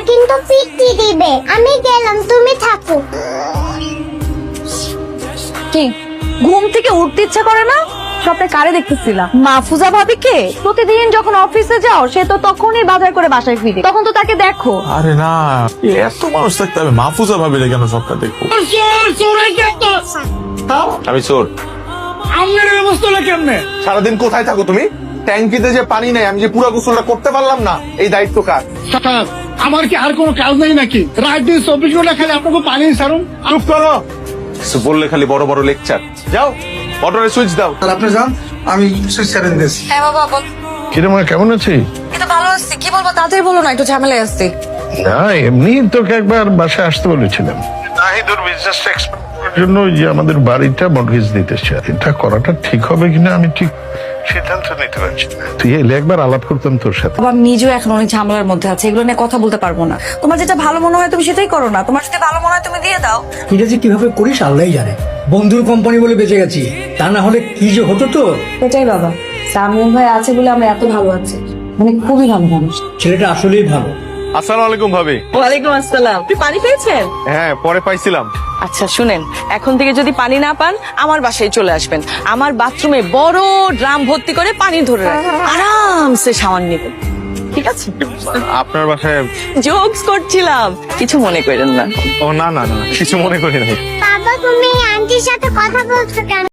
কিন্তু পিটি দিবে। আমি গেলাম, তুমি থাকো। কি ঘুম থেকে উঠতে ইচ্ছা করে না? স্বপ্নে কারে দেখতেছিলাম? মাহফুজা ভাবিকে। প্রতিদিন যখন অফিসে যাও সে তো তখনই বাজার করে বাসায় ফিরে, তখন তো তাকে দেখো। আরে না, এত মানুষ থাকতে হবে মাহফুজা ভাবিলে কেন সবটা দেখবো? আমি চোর। আমার অবস্থা কেমনে? সারাদিন কোথায় থাকো তুমি? ট্যাঙ্কিতে যে পানি নেই, আমি যে পুরো গোসলটা করতে পারলাম না, এই দায়িত্ব কার? স্যার, আমার কি আর কোনো কাজ নেই নাকি? রাত দিন 24 ঘন্টা খালি আপনাকে পানি ছাড়ুন। চুপ করো। কিছু বললে খালি বড় বড় লেকচার। যাও মোটরের সুইচ দাও। আর আপনি যান, আমি সুইচ ছেড়ে দিয়েছি। হ্যাঁ বাবা বল। কিরে মা, কেমন আছিস? কিন্তু ভালো আছি। কি বলবো তাড়াতাড়ি বলো না, একটু ঝামেলায় আসছি। না, এমনি তোকে একবার বাসায় আসতে বলেছিলাম। নাহিদুর বিজনেসটা এক্সপ্যান্ড করার জন্য ওই যে আমাদের বাড়িটা মর্টগেজ দিতে চাই। এটা করাটা ঠিক হবে কিনা আমি ঠিক সিদ্ধান্ত নিতে পারছি না। তুই এলে একবার আলাপ করতাম তোর সাথে। বাবা আমি নিজেও এখন অনেক ঝামেলার মধ্যে আছে, এগুলো নিয়ে কথা বলতে পারবো না। তোমার যেটা ভালো মনে হয় তুমি সেটাই করো না, তোমার যদি ভালো মনে হয় তুমি দিয়ে দাও। এটা যে কিভাবে করিস আল্লাহই জানে। বন্ধুর কোম্পানি বলে বেঁচে গেছি, তা না হলে কি যে হতো তোর। সেটাই বাবা, সামিউল ভাই আছে বলে আমরা এত ভালো আছি, মানে খুবই ভালো মানুষ। ছেলেটা আসলেই ভালো। আসসালামু আলাইকুম ভাবি। ওয়ালাইকুম আসসালাম। আপনি পানি পেয়েছেন? হ্যাঁ, পরে পাইছিলাম। আচ্ছা শুনেন, এখন থেকে যদি পানি না পান আমার বাসায় চলে আসবেন। আমার বাথরুমে বড় ড্রাম ভর্তি করে পানি ধরে রাখবেন, আরামসে শাওয়ার নেবেন, ঠিক আছে? আপনার বাসায়? জোকস করছিলাম, কিছু মনে করেন না। ও না না না, কিছু মনে করি নাই। বাবা, তুমি আন্টির সাথে কথা বলছো কেন?